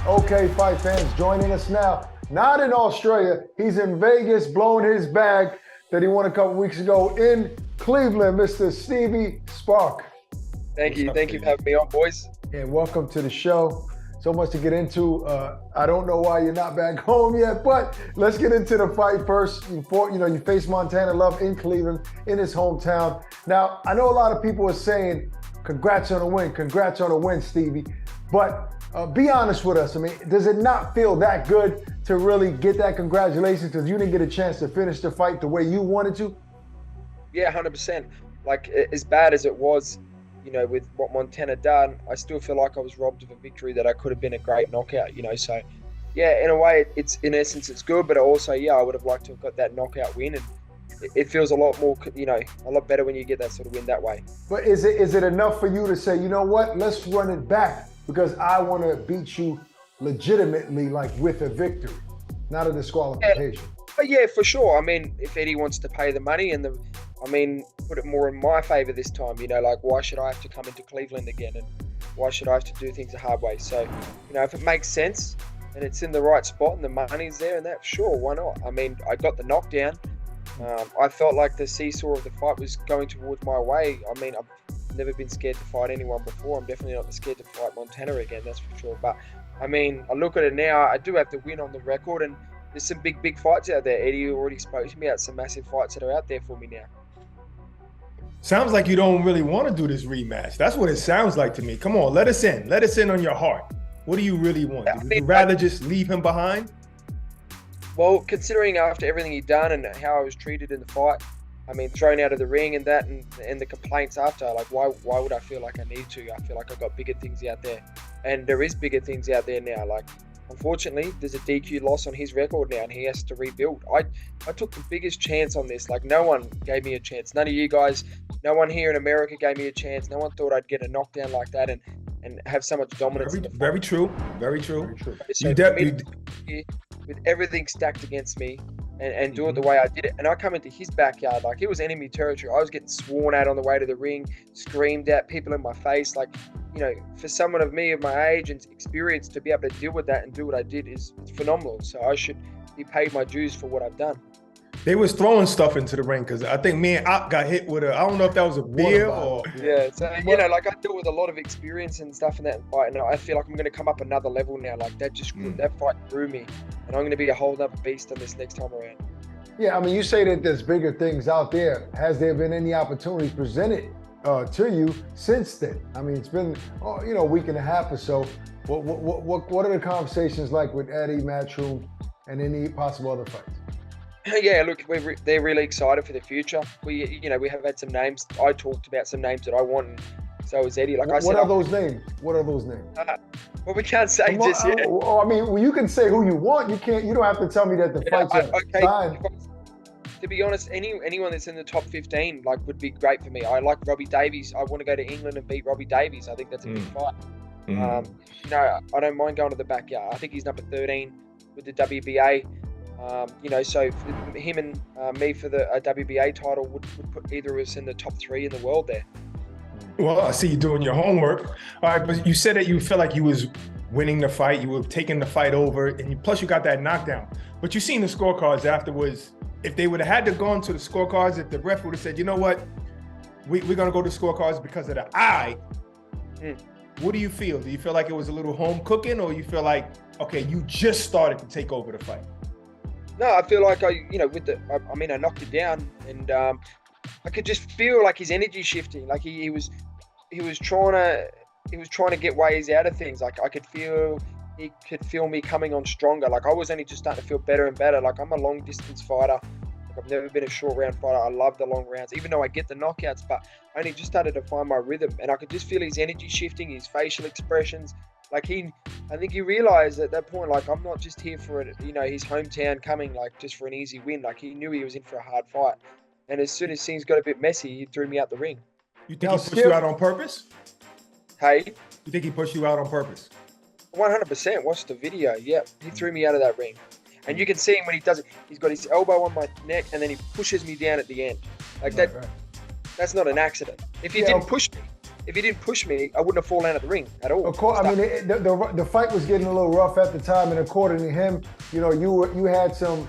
Okay, fight fans joining us now. Not in Australia. He's in Vegas blowing his bag that he won a couple weeks ago in Cleveland, Mr. Stevie Spark. Thank you for having me on, boys. And welcome to the show. So much to get into. I don't know why you're not back home yet, but let's get into the fight first. You face Montana Love in Cleveland, in his hometown. Now, I know a lot of people are saying, congrats on a win, Stevie. But be honest with us. I mean, does it not feel that good to really get that congratulations because you didn't get a chance to finish the fight the way you wanted to? Yeah, 100%. Like, as bad as it was, with what Montana done, I still feel like I was robbed of a victory that I could have been a great knockout, So, yeah, in a way, it's in essence, it's good, but also, I would have liked to have got that knockout win, and it feels a lot more, a lot better when you get that sort of win that way. But is it enough for you to say, you know what, let's run it back because I want to beat you legitimately, like with a victory, not a disqualification? Yeah, for sure. I mean, if Eddie wants to pay the money and put it more in my favor this time, like why should I have to come into Cleveland again and why should I have to do things the hard way? So, if it makes sense and it's in the right spot and the money's there and that, sure, why not? I mean, I got the knockdown. I felt like the seesaw of the fight was going towards my way. I mean, I've never been scared to fight anyone before. I'm definitely not scared to fight Montana again, that's for sure. But, I mean, I look at it now, I do have the win on the record, and there's some big fights out there. Eddie already spoke to me about some massive fights that are out there for me now. Sounds like you don't really want to do this rematch. That's what it sounds like to me. Come on, let us in. Let us in on your heart. What do you really want? Would you rather just leave him behind? Well, considering after everything he'd done and how I was treated in the fight, I mean, thrown out of the ring and that, and the complaints after, like, why would I feel like I need to? I feel like I've got bigger things out there. And there is bigger things out there now. Like, unfortunately, there's a DQ loss on his record now, and he has to rebuild. I took the biggest chance on this. Like, no one gave me a chance. None of you guys, no one here in America gave me a chance. No one thought I'd get a knockdown like that and have so much dominance. Very true. So with everything stacked against me and do it the way I did it. And I come into his backyard, like it was enemy territory. I was getting sworn at on the way to the ring, screamed at, people in my face. Like, for someone of my age and experience to be able to deal with that and do what I did is phenomenal. So I should be paid my dues for what I've done. They was throwing stuff into the ring because I think me and Ak got hit with I don't know if that was a beer or... Yeah, so, like I deal with a lot of experience and stuff in that fight, and I feel like I'm going to come up another level now. Like that that fight grew me, and I'm going to be a whole other beast on this next time around. Yeah, I mean, you say that there's bigger things out there. Has there been any opportunities presented to you since then? I mean, it's been, a week and a half or so. What are the conversations like with Eddie, Matchroom, and any possible other fights? Yeah, look, they're really excited for the future. We have had some names. I talked about some names that I want, and so is Eddie. Like I said, what are those names? Well, we can't say just yet. I mean, you can say who you want. You can't. You don't have to tell me that the fights are signed. To be honest, anyone that's in the top 15 would be great for me. I like Robbie Davies. I want to go to England and beat Robbie Davies. I think that's a big fight. I don't mind going to the backyard. I think he's number 13 with the WBA. So for him and me for the WBA title would put either of us in the top 3 in the world there. Well, I see you doing your homework. All right, but you said that you felt like you was winning the fight, you were taking the fight over, and plus you got that knockdown. But you seen the scorecards afterwards. If they would have had to go into the scorecards, if the ref would have said, you know what, we're going to go to scorecards because of the eye, what do you feel? Do you feel like it was a little home cooking, or you feel like, okay, you just started to take over the fight? No, I feel like I knocked it down, and I could just feel like his energy shifting. Like he was trying to get ways out of things. Like he could feel me coming on stronger. Like I was only just starting to feel better and better. Like I'm a long distance fighter. Like I've never been a short round fighter. I love the long rounds, even though I get the knockouts. But I only just started to find my rhythm, and I could just feel his energy shifting, his facial expressions. Like I think he realized at that point, like I'm not just here for it, his hometown coming like just for an easy win. Like he knew he was in for a hard fight. And as soon as things got a bit messy, he threw me out the ring. You think he pushed you out on purpose? Hey? You think he pushed you out on purpose? 100%. Watch the video. Yeah, he threw me out of that ring. And you can see him when he does it. He's got his elbow on my neck, and then he pushes me down at the end. Like that. Right. That's not an accident. If he didn't push me, if he didn't push me, I wouldn't have fallen out of the ring at all. Of course, I mean, the fight was getting a little rough at the time, and according to him, you know, you had some,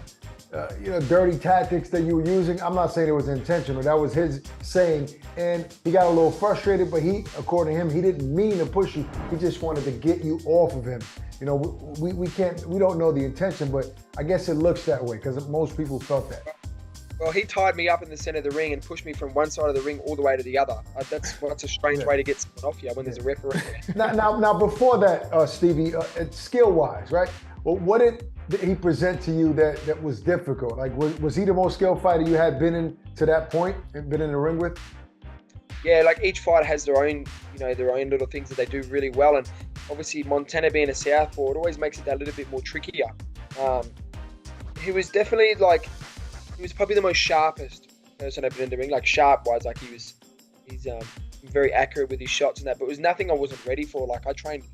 you know, dirty tactics that you were using. I'm not saying it was intentional. That was his saying, and he got a little frustrated. But according to him, he didn't mean to push you. He just wanted to get you off of him. You know, we don't know the intention, but I guess it looks that way because most people felt that. Well, he tied me up in the center of the ring and pushed me from one side of the ring all the way to the other. That's a strange way to get someone off you when there's a referee. Now, before that, Stevie, skill-wise, right? Well, what did he present to you that was difficult? Like, was he the most skilled fighter you had been in to that point and been in the ring with? Yeah, like each fighter has their own, you know, their own little things that they do really well, and obviously Montana being a southpaw, it always makes it that little bit more trickier. He was definitely like. He was probably the most sharpest person I've been in the ring, like sharp-wise. Like he's very accurate with his shots and that. But it was nothing I wasn't ready for. Like I trained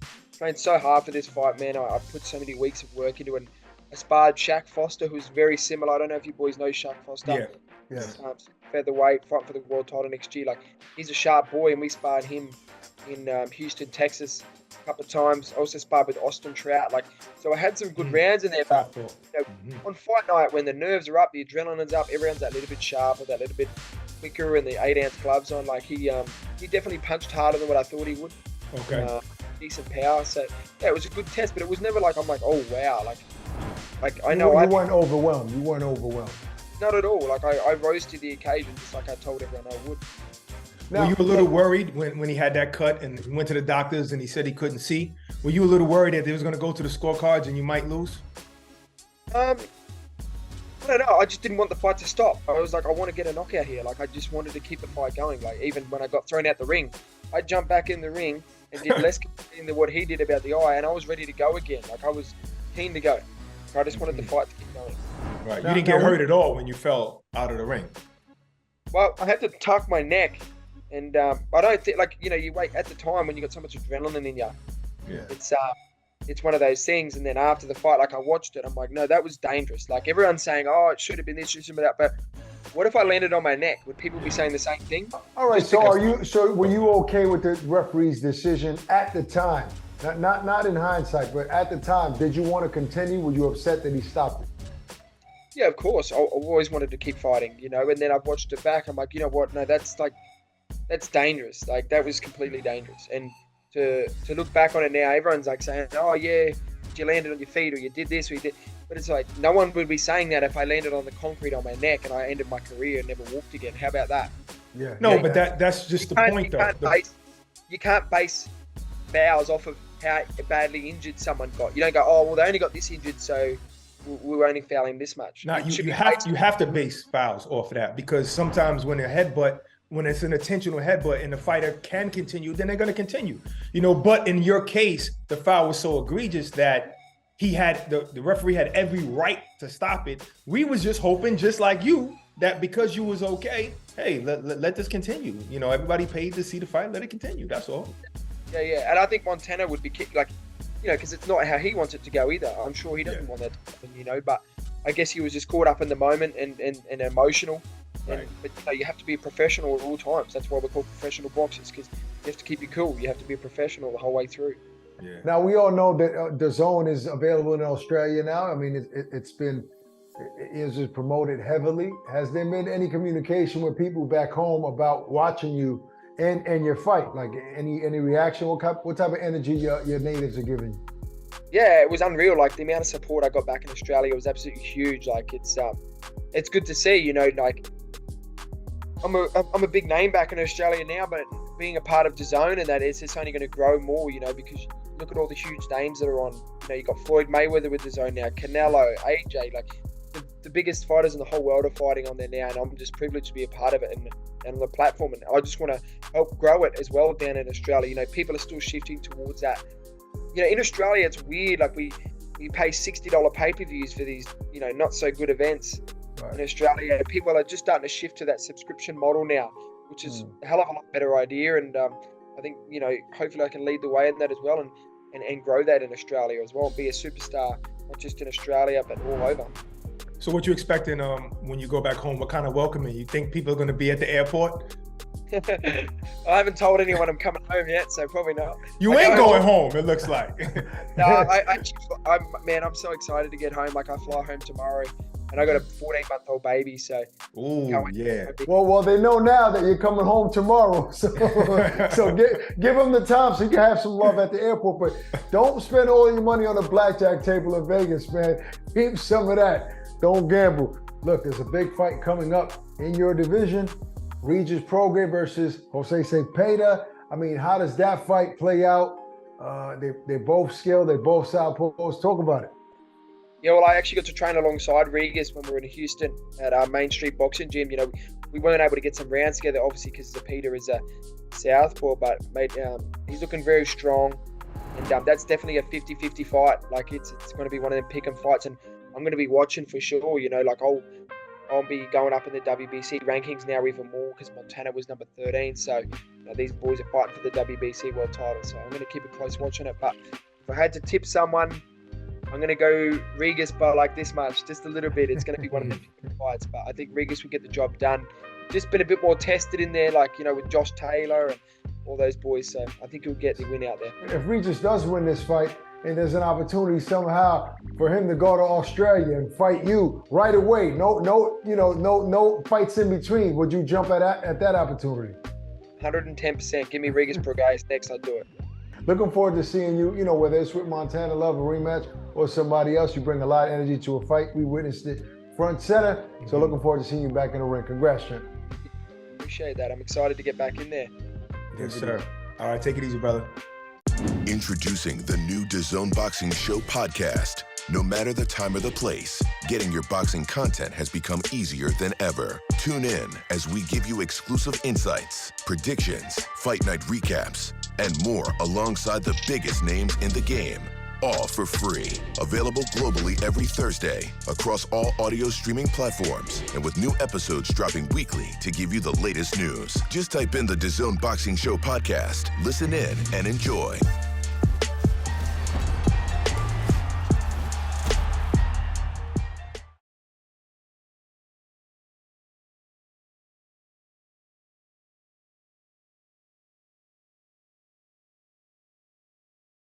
so hard for this fight, man. I put so many weeks of work into it. And I sparred Shaq Foster, who's very similar. I don't know if you boys know Shaq Foster. Yeah. Featherweight, fighting for the world title next year. Like he's a sharp boy, and we sparred him in Houston, Texas. Couple of times. I also sparred with Austin Trout. Like, so I had some good rounds in there. But you know, on fight night, when the nerves are up, the adrenaline's up, everyone's that little bit sharper, that little bit quicker, and the 8-ounce gloves on. Like he definitely punched harder than what I thought he would. Okay. Decent power. So yeah, it was a good test, but it was never like I'm like, oh wow, like I know you weren't overwhelmed. You weren't overwhelmed. Not at all. Like I rose to the occasion, just like I told everyone I would. Were you a little worried when he had that cut and he went to the doctors and he said he couldn't see? Were you a little worried that they was going to go to the scorecards and you might lose? I don't know. I just didn't want the fight to stop. I was like, I want to get a knockout here. Like, I just wanted to keep the fight going. Like, even when I got thrown out the ring, I jumped back in the ring and did less than what he did about the eye, and I was ready to go again. Like, I was keen to go. I just wanted the fight to keep going. Right. You didn't get hurt at all when you fell out of the ring. Well, I had to tuck my neck. And I don't think, like, you know, you wait at the time when you got so much adrenaline in you. Yeah. It's one of those things. And then after the fight, like I watched it, I'm like, no, that was dangerous. Like everyone's saying, oh, it should have been this, should have been that. But what if I landed on my neck? Would people be saying the same thing? All right. So were you okay with the referee's decision at the time? Not in hindsight, but at the time, did you want to continue? Were you upset that he stopped it? Yeah, of course. I always wanted to keep fighting, you know. And then I've watched it back. I'm like, you know what? No, that's dangerous. Like that was completely dangerous. And to look back on it now, everyone's like saying, oh yeah, you landed on your feet or you did this or you did. But it's like no one would be saying that if I landed on the concrete on my neck and I ended my career and never walked again. How about that? Yeah. No, but that's just the point though. You can't base fouls off of how badly injured someone got. You don't go, oh well, they only got this injured, so we were only fouling this much. No, you have to base fouls off of that, because sometimes when it's an intentional headbutt and the fighter can continue, then they're going to continue, you know. But in your case, the foul was so egregious that the referee had every right to stop it. We was just hoping, just like you, that because you was okay, hey, let this continue. You know, everybody paid to see the fight, let it continue. That's all. Yeah. And I think Montana would be kicked, like, you know, because it's not how he wants it to go either. I'm sure he doesn't want that to happen, you know, but I guess he was just caught up in the moment and emotional. Right. But you know, you have to be a professional at all times. That's why we're called professional boxers, because you have to keep you cool. You have to be a professional the whole way through. Yeah. Now, we all know that DAZN is available in Australia now. I mean, it's promoted heavily. Has there been any communication with people back home about watching you and your fight? Like any reaction? What type of energy your natives are giving you? Yeah, it was unreal. Like the amount of support I got back in Australia was absolutely huge. Like it's good to see, you know, like I'm a big name back in Australia now, but being a part of DAZN and that, it's just only going to grow more, you know, because look at all the huge names that are on. You know, you got Floyd Mayweather with DAZN now, Canelo, AJ, like the biggest fighters in the whole world are fighting on there now, and I'm just privileged to be a part of it and on the platform, and I just want to help grow it as well down in Australia. You know, people are still shifting towards that. You know, in Australia, it's weird. Like we pay $60 pay-per-views for these, you know, not so good events. Right. In Australia, people are just starting to shift to that subscription model now, which is a hell of a lot better idea. And I think, you know, hopefully I can lead the way in that as well, and grow that in Australia as well, and be a superstar, not just in Australia, but all over. So what you expecting when you go back home? What kind of welcoming? You think people are going to be at the airport? I haven't told anyone I'm coming home yet, so probably not. You ain't going home, it looks like. No, I'm so excited to get home. Like, I fly home tomorrow, and I got a 14-month-old baby, so. Ooh, yeah. Well, they know now that you're coming home tomorrow, so give them the time so you can have some love at the airport. But don't spend all your money on a blackjack table in Vegas, man. Keep some of that. Don't gamble. Look, there's a big fight coming up in your division. Regis Prograis versus Jose Cepeda. I mean, how does that fight play out? They're both skilled. They're both southpaws. Talk about it. Yeah, well, I actually got to train alongside Regis when we were in Houston at our Main Street boxing gym. You know, we weren't able to get some rounds together, obviously, because Cepeda is a southpaw, but mate, he's looking very strong. And that's definitely a 50-50 fight. Like, it's going to be one of them pick 'em fights, and I'm going to be watching for sure. You know, like, I'll be going up in the WBC rankings now even more because Montana was number 13. So, you know, these boys are fighting for the WBC world title. So I'm going to keep a close watch on it. But if I had to tip someone, I'm going to go Regis by like this much, just a little bit. It's going to be one of the fights. But I think Regis will get the job done. Just been a bit more tested in there, like, you know, with Josh Taylor and all those boys. So I think he'll get the win out there. If Regis does win this fight, and there's an opportunity somehow for him to go to Australia and fight you right away, no fights in between, would you jump at that opportunity? 110%. Give me Regis Prograis next, I'd do it. Looking forward to seeing you, whether it's with Montana Love, a rematch, or somebody else. You bring a lot of energy to a fight. We witnessed it front center. So looking forward to seeing you back in the ring. Congrats, champ. Appreciate that. I'm excited to get back in there. Yes, sir. All right, take it easy, brother. Introducing the new DAZN Boxing Show podcast. No matter the time or the place, getting your boxing content has become easier than ever. Tune in as we give you exclusive insights, predictions, fight night recaps, and more alongside the biggest names in the game. All for free. Available globally every Thursday across all audio streaming platforms and with new episodes dropping weekly to give you the latest news. Just type in the DAZN Boxing Show podcast, listen in, and enjoy.